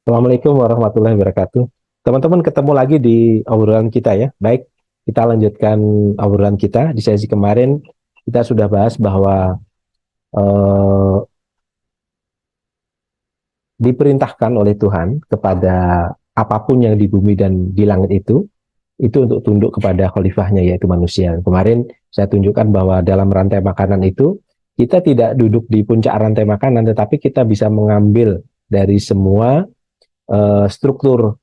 Assalamualaikum warahmatullahi wabarakatuh. Teman-teman ketemu lagi di obrolan kita ya. Baik, kita lanjutkan obrolan kita. Di sesi kemarin kita sudah bahas bahwa eh, diperintahkan oleh Tuhan kepada apapun yang di bumi dan di langit itu untuk tunduk kepada khalifahnya yaitu manusia. Kemarin saya tunjukkan bahwa dalam rantai makanan itu kita tidak duduk di puncak rantai makanan, tetapi kita bisa mengambil dari semua struktur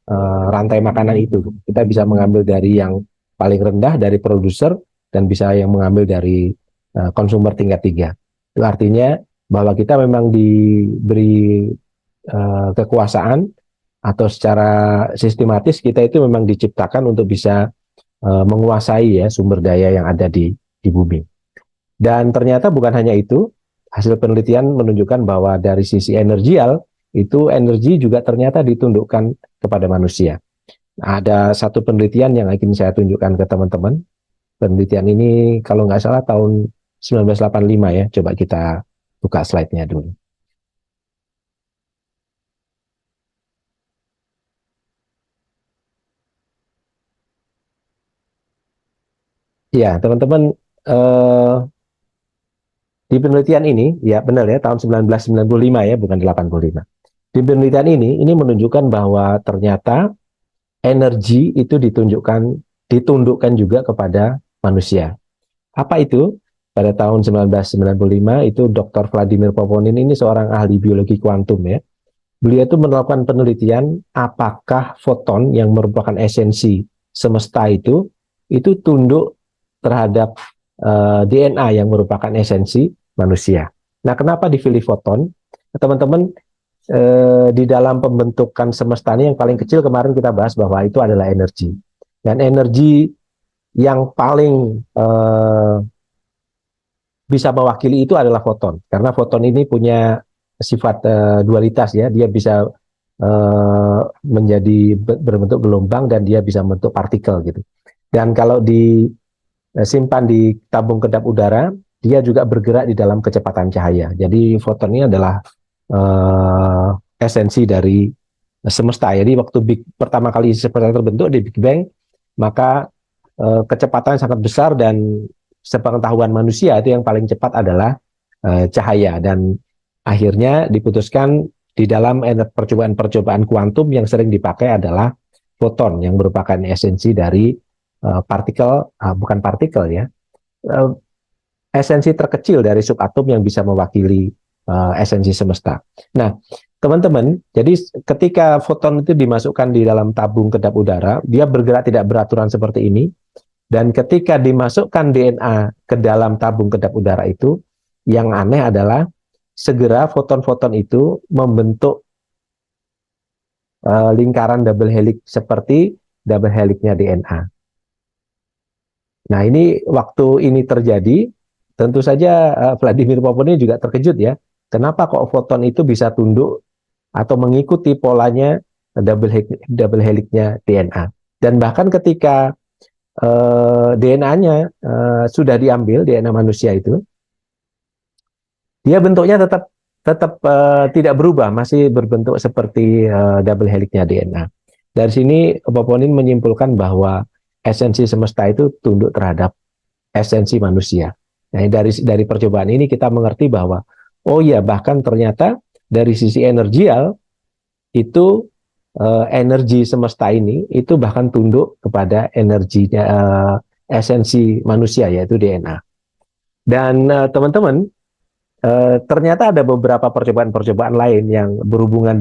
rantai makanan itu. Kita bisa mengambil dari yang paling rendah dari produser dan bisa yang mengambil dari konsumer tingkat tiga. Itu artinya bahwa kita memang diberi kekuasaan atau secara sistematis kita itu memang diciptakan untuk bisa menguasai ya sumber daya yang ada di bumi. Dan ternyata bukan hanya itu, hasil penelitian menunjukkan bahwa dari sisi energial, itu energi juga ternyata ditundukkan kepada manusia. Nah, ada satu penelitian yang ingin saya tunjukkan ke teman-teman. Penelitian ini kalau nggak salah tahun 1985 ya. Coba kita buka slide-nya dulu. Ya, teman-teman, eh, di penelitian ini, ya benar ya, tahun 1995 ya, bukan 85. Di penelitian ini menunjukkan bahwa ternyata energi itu ditundukkan juga kepada manusia. Apa itu? Pada tahun 1995 itu Dr. Vladimir Poponin ini seorang ahli biologi kuantum ya. Beliau itu melakukan penelitian apakah foton yang merupakan esensi semesta itu tunduk terhadap DNA yang merupakan esensi manusia. Nah, kenapa dipilih foton? Teman-teman, di dalam pembentukan semesta ini yang paling kecil kemarin kita bahas bahwa itu adalah energi. Dan energi yang paling bisa mewakili itu adalah foton. Karena foton ini punya sifat dualitas ya, dia bisa menjadi berbentuk gelombang dan dia bisa membentuk partikel gitu. Dan kalau disimpan di tabung kedap udara, dia juga bergerak di dalam kecepatan cahaya. Jadi foton ini adalah esensi dari semesta. Jadi waktu pertama kali semesta terbentuk di Big Bang, maka kecepatan sangat besar dan sepengetahuan manusia itu yang paling cepat adalah cahaya dan akhirnya diputuskan di dalam percobaan-percobaan kuantum yang sering dipakai adalah foton yang merupakan esensi dari partikel, bukan partikel ya, uh, esensi terkecil dari subatom yang bisa mewakili esensi semesta. Nah, teman-teman, jadi ketika foton itu dimasukkan di dalam tabung kedap udara, dia bergerak tidak beraturan seperti ini, dan ketika dimasukkan DNA ke dalam tabung kedap udara itu, yang aneh adalah segera foton-foton itu membentuk lingkaran double helix seperti double helixnya DNA. Nah, ini waktu ini terjadi, tentu saja Vladimir Poponin juga terkejut ya. Kenapa kok foton itu bisa tunduk atau mengikuti polanya double helixnya DNA? Dan bahkan ketika DNA-nya sudah diambil DNA manusia itu, dia bentuknya tetap tetap tidak berubah, masih berbentuk seperti double helixnya DNA. Dari sini Poponin menyimpulkan bahwa esensi semesta itu tunduk terhadap esensi manusia. Nah, dari percobaan ini kita mengerti bahwa oh ya bahkan ternyata dari sisi energial itu energi semesta ini itu bahkan tunduk kepada energinya esensi manusia yaitu DNA. Dan teman-teman ternyata ada beberapa percobaan-percobaan lain yang berhubungan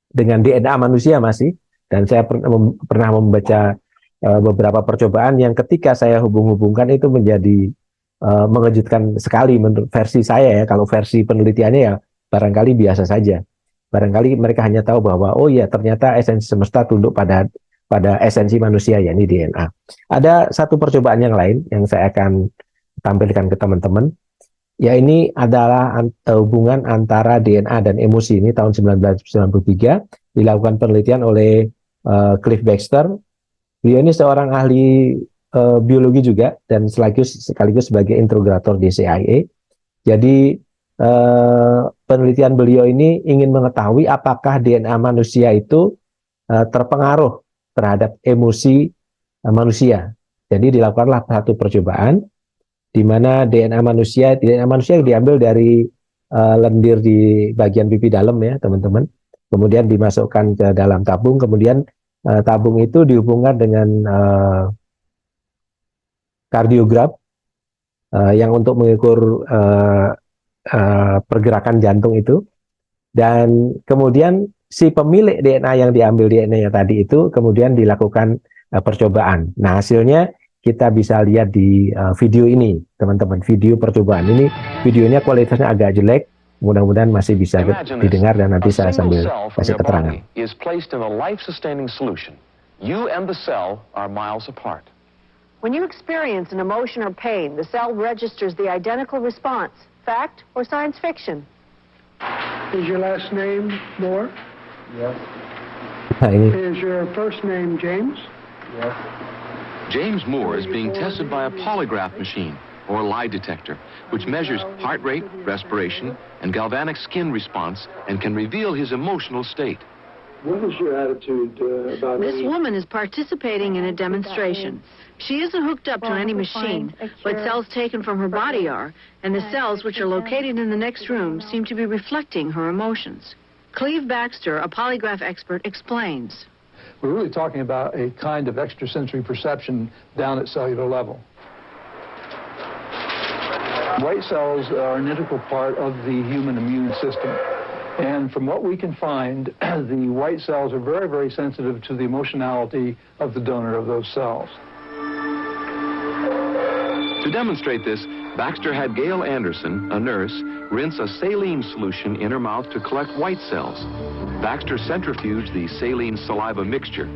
dengan DNA manusia masih. Dan saya pernah membaca beberapa percobaan yang ketika saya hubung-hubungkan itu menjadi mengejutkan sekali menurut versi saya ya. Kalau versi penelitiannya ya barangkali biasa saja. Barangkali mereka hanya tahu bahwa oh ya ternyata esensi semesta tunduk pada esensi manusia yakni DNA. Ada satu percobaan yang lain yang saya akan tampilkan ke teman-teman. Ya ini adalah hubungan antara DNA dan emosi. Ini tahun 1993 dilakukan penelitian oleh Cliff Baxter. Beliau ini seorang ahli biologi juga dan sekaligus sebagai integrator di CIA. Jadi penelitian beliau ini ingin mengetahui apakah DNA manusia itu terpengaruh terhadap emosi manusia. Jadi dilakukanlah satu percobaan di mana DNA manusia diambil dari lendir di bagian pipi dalam ya teman-teman. Kemudian dimasukkan ke dalam tabung, kemudian tabung itu dihubungkan dengan kardiogram yang untuk mengukur pergerakan jantung itu, dan kemudian si pemilik DNA yang diambil DNA-nya tadi itu kemudian dilakukan percobaan. Nah, hasilnya kita bisa lihat di video ini, teman-teman. Video percobaan ini, videonya kualitasnya agak jelek, mudah-mudahan masih bisa didengar dan nanti saya sambil kasih keterangan. You and the cell are miles apart. When you experience an emotion or pain, the cell registers the identical response. Fact or science fiction? Is your last name Moore? Yes. Is your first name James? Yes. James Moore is being tested by a polygraph machine, or lie detector, which measures heart rate, respiration, and galvanic skin response, and can reveal his emotional state. What is your attitude about This woman is participating in a demonstration. She isn't hooked up to any machine, but cells taken from her body are, and the cells, which are located in the next room, seem to be reflecting her emotions. Cleve Baxter, a polygraph expert, explains. We're really talking about a kind of extrasensory perception down at cellular level. White cells are an integral part of the human immune system. And from what we can find, the white cells are very, very sensitive to the emotionality of the donor of those cells. To demonstrate this, Baxter had Gail Anderson, a nurse, rinse a saline solution in her mouth to collect white cells. Baxter centrifuged the saline saliva mixture.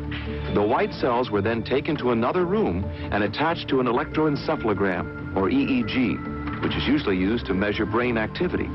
The white cells were then taken to another room and attached to an electroencephalogram, or EEG, which is usually used to measure brain activity.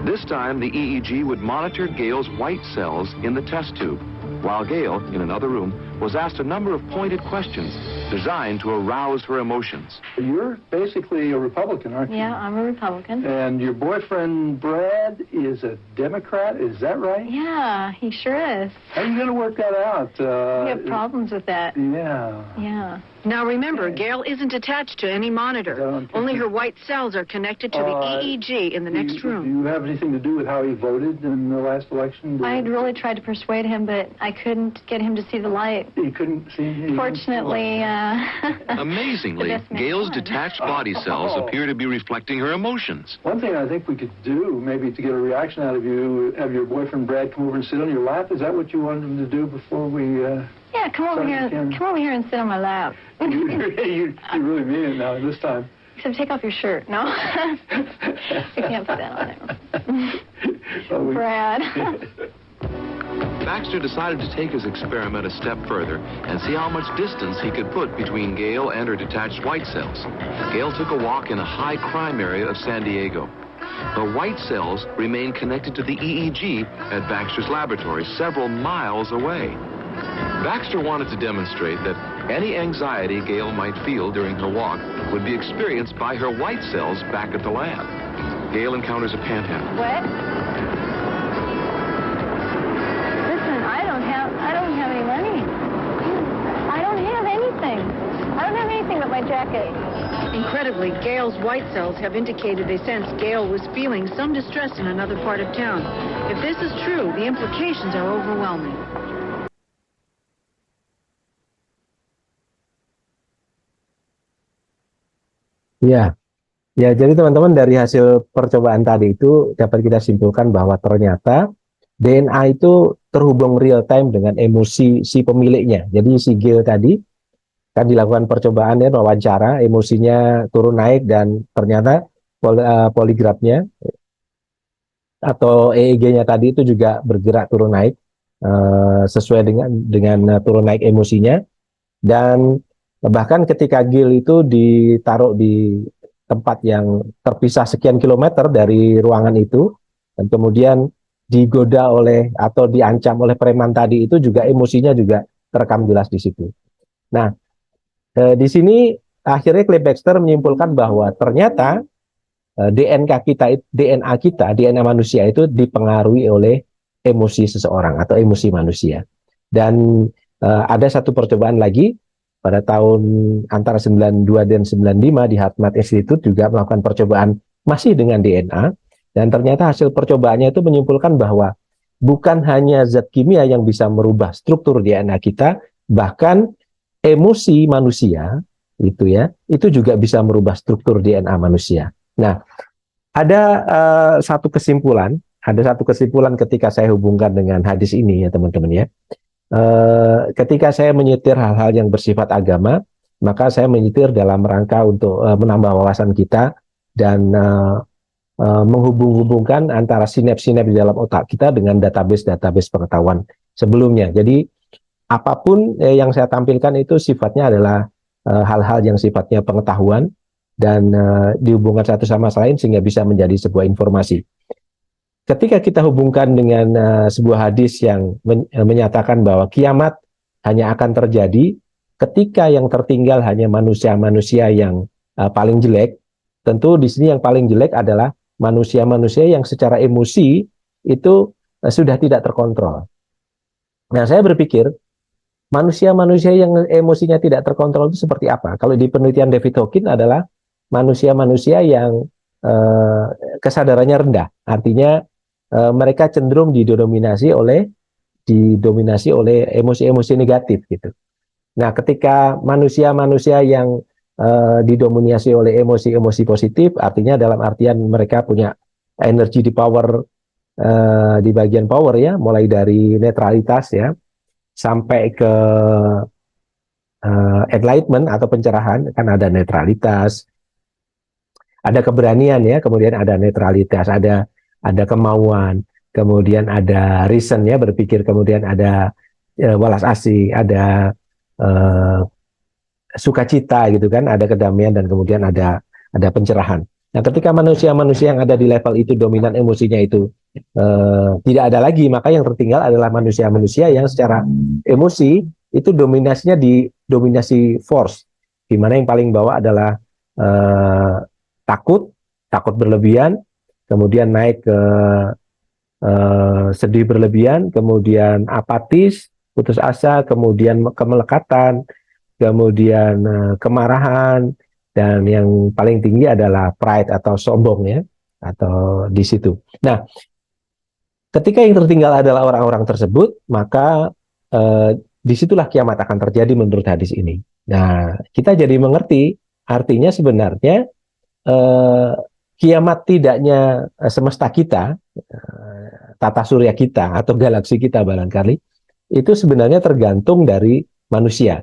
This time, the EEG would monitor Gail's white cells in the test tube, while Gail, in another room, was asked a number of pointed questions designed to arouse her emotions. You're basically a Republican, aren't you? Yeah, I'm a Republican. And your boyfriend, Brad, is a Democrat, is that right? Yeah, he sure is. How are you going to work that out? We have problems with that. Yeah. Yeah. Now remember, Gail isn't attached to any monitor. Only her white cells are connected to the EEG in the next room. Do you have anything to do with how he voted in the last election? I had really tried to persuade him, but I couldn't get him to see the light. He couldn't see? Fortunately, Amazingly, Gail's detached body cells appear to be reflecting her emotions. One thing I think we could do, maybe to get a reaction out of you, have your boyfriend Brad come over and sit on your lap. Is that what you wanted him to do before we... Yeah, come over here and sit on my lap. you really mean it now, this time. Except take off your shirt, no? You can't put that on there. Brad. Baxter decided to take his experiment a step further and see how much distance he could put between Gail and her detached white cells. Gail took a walk in a high crime area of San Diego. The white cells remained connected to the EEG at Baxter's laboratory several miles away. Baxter wanted to demonstrate that any anxiety Gail might feel during her walk would be experienced by her white cells back at the lab. Gail encounters a panhandle. What? Listen, I don't have any money. I don't have anything. I don't have anything but my jacket. Incredibly, Gail's white cells have indicated they sense Gail was feeling some distress in another part of town. If this is true, the implications are overwhelming. Ya, ya. Jadi teman-teman dari hasil percobaan tadi itu dapat kita simpulkan bahwa ternyata DNA itu terhubung real time dengan emosi si pemiliknya. Jadi si Gail tadi kan dilakukan percobaan dan wawancara, emosinya turun naik dan ternyata poligrafnya atau EEG-nya tadi itu juga bergerak turun naik sesuai dengan turun naik emosinya. Dan bahkan ketika Gail itu ditaruh di tempat yang terpisah sekian kilometer dari ruangan itu, dan kemudian digoda oleh atau diancam oleh preman tadi itu juga emosinya juga terekam jelas di situ. Nah, di sini akhirnya Cleve Baxter menyimpulkan bahwa ternyata DNA manusia itu dipengaruhi oleh emosi seseorang atau emosi manusia. Dan ada satu percobaan lagi pada tahun antara 92 dan 95 di HeartMath Institute juga melakukan percobaan masih dengan DNA, dan ternyata hasil percobaannya itu menyimpulkan bahwa bukan hanya zat kimia yang bisa merubah struktur DNA kita, bahkan emosi manusia itu juga bisa merubah struktur DNA manusia. Nah, ada satu kesimpulan ketika saya hubungkan dengan hadis ini ya teman-teman ya. Ketika saya menyetir hal-hal yang bersifat agama, maka saya menyetir dalam rangka untuk menambah wawasan kita dan menghubung-hubungkan antara sinap-sinap di dalam otak kita dengan database-database pengetahuan sebelumnya. Jadi apapun yang saya tampilkan itu sifatnya adalah hal-hal yang sifatnya pengetahuan dan dihubungkan satu sama lain sehingga bisa menjadi sebuah informasi. Ketika kita hubungkan dengan sebuah hadis yang menyatakan bahwa kiamat hanya akan terjadi ketika yang tertinggal hanya manusia-manusia yang paling jelek, tentu di sini yang paling jelek adalah manusia-manusia yang secara emosi itu sudah tidak terkontrol. Nah, saya berpikir manusia-manusia yang emosinya tidak terkontrol itu seperti apa? Kalau di penelitian David Hawkins adalah manusia-manusia yang kesadarannya rendah, artinya mereka cenderung didominasi oleh emosi-emosi negatif gitu. Nah, ketika manusia-manusia yang didominasi oleh emosi-emosi positif, artinya dalam artian mereka punya energi di power di bagian power ya, mulai dari netralitas ya sampai ke enlightenment atau pencerahan, kan ada netralitas, ada keberanian ya, kemudian ada netralitas, ada kemauan, kemudian ada reason ya, berpikir, kemudian ada walas asih, ada sukacita gitu kan, ada kedamaian, dan kemudian ada pencerahan. Nah, ketika manusia-manusia yang ada di level itu dominan emosinya itu tidak ada lagi, maka yang tertinggal adalah manusia-manusia yang secara emosi itu dominasinya di dominasi force, di mana yang paling bawah adalah takut berlebihan, kemudian naik ke sedih berlebihan, kemudian apatis, putus asa, kemudian kemelekatan, kemudian kemarahan, dan yang paling tinggi adalah pride atau sombong ya, atau di situ. Nah, ketika yang tertinggal adalah orang-orang tersebut, maka disitulah kiamat akan terjadi menurut hadis ini. Nah, kita jadi mengerti artinya sebenarnya kiamat tidaknya semesta kita, tata surya kita atau galaksi kita barangkali, itu sebenarnya tergantung dari manusia.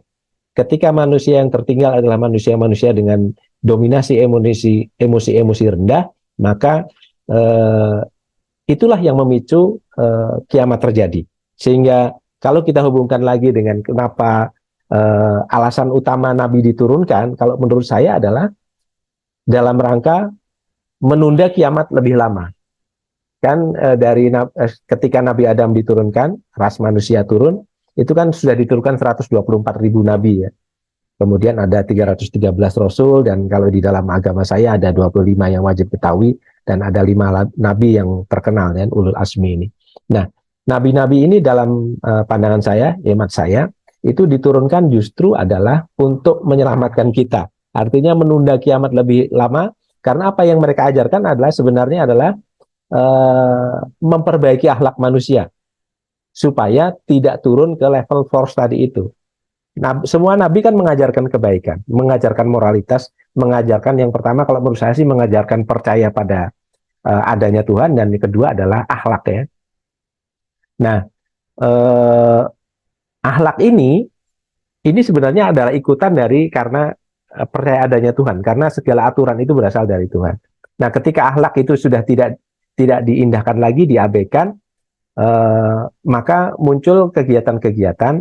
Ketika manusia yang tertinggal adalah manusia-manusia dengan dominasi emosi rendah, maka itulah yang memicu kiamat terjadi. Sehingga kalau kita hubungkan lagi dengan kenapa alasan utama Nabi diturunkan, kalau menurut saya adalah dalam rangka menunda kiamat lebih lama. Kan ketika Nabi Adam diturunkan, ras manusia turun, itu kan sudah diturunkan 124.000 nabi ya. Kemudian ada 313 rasul, dan kalau di dalam agama saya ada 25 yang wajib ketahui, dan ada 5 nabi yang terkenal kan, ulul azmi ini. Nah, nabi-nabi ini dalam pandangan saya, hemat saya, itu diturunkan justru adalah untuk menyelamatkan kita. Artinya menunda kiamat lebih lama, karena apa yang mereka ajarkan adalah sebenarnya adalah memperbaiki akhlak manusia supaya tidak turun ke level force tadi itu. Nah, semua nabi kan mengajarkan kebaikan, mengajarkan moralitas, mengajarkan yang pertama kalau menurut saya sih mengajarkan percaya pada adanya Tuhan, dan yang kedua adalah akhlak ya. Nah, akhlak ini sebenarnya adalah ikutan dari karena percaya adanya Tuhan, karena segala aturan itu berasal dari Tuhan. Nah, ketika akhlak itu sudah tidak diindahkan lagi, diabaikan, maka muncul kegiatan-kegiatan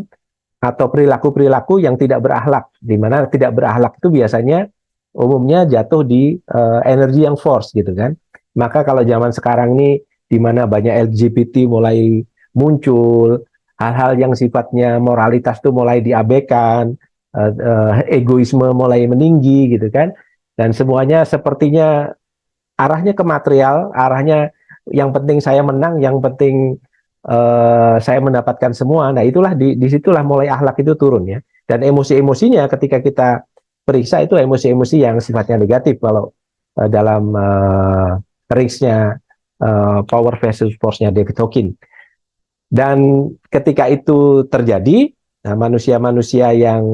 atau perilaku-perilaku yang tidak berakhlak, di mana tidak berakhlak itu biasanya umumnya jatuh di energi yang force gitu kan. Maka kalau zaman sekarang ini di mana banyak LGBT mulai muncul, hal-hal yang sifatnya moralitas itu mulai diabaikan, egoisme mulai meninggi gitu kan, dan semuanya sepertinya arahnya ke material, arahnya yang penting saya menang, yang penting saya mendapatkan semua. Nah, itulah disitulah mulai akhlak itu turun ya. Dan emosi-emosinya ketika kita periksa itu emosi-emosi yang sifatnya negatif kalau dalam range-nya power versus force-nya David Hawkins. Dan ketika itu terjadi, nah, manusia-manusia yang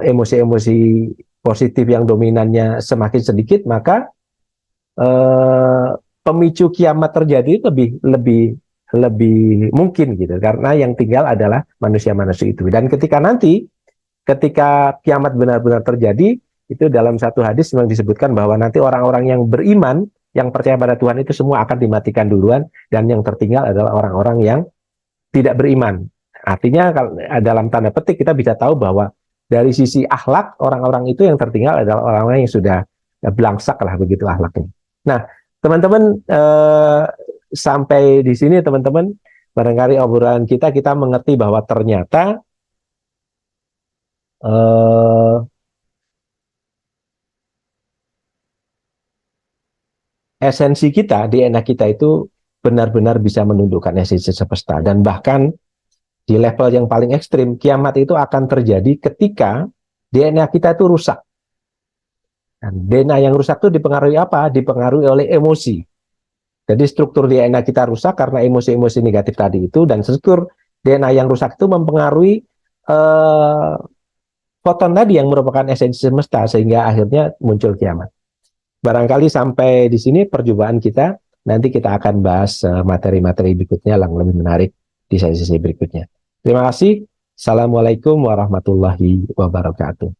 emosi-emosi positif yang dominannya semakin sedikit, maka pemicu kiamat terjadi lebih mungkin gitu, karena yang tinggal adalah manusia-manusia itu. Dan ketika kiamat benar-benar terjadi, itu dalam satu hadis memang disebutkan bahwa nanti orang-orang yang beriman, yang percaya pada Tuhan itu semua akan dimatikan duluan, dan yang tertinggal adalah orang-orang yang tidak beriman. Artinya dalam tanda petik kita bisa tahu bahwa dari sisi akhlak, orang-orang itu yang tertinggal adalah orang-orang yang sudah belangsak lah begitu akhlaknya. Nah, teman-teman, sampai di sini teman-teman, barangkali obrolan kita mengerti bahwa ternyata esensi kita, DNA kita itu benar-benar bisa menundukkan esensi semesta. Dan bahkan di level yang paling ekstrim, kiamat itu akan terjadi ketika DNA kita itu rusak. Dan DNA yang rusak itu dipengaruhi apa? Dipengaruhi oleh emosi. Jadi struktur DNA kita rusak karena emosi-emosi negatif tadi itu, dan struktur DNA yang rusak itu mempengaruhi foton tadi yang merupakan esensi semesta, sehingga akhirnya muncul kiamat. Barangkali sampai di sini perjumpaan kita. Nanti kita akan bahas materi-materi berikutnya yang lebih menarik di sesi berikutnya. Terima kasih. Assalamualaikum warahmatullahi wabarakatuh.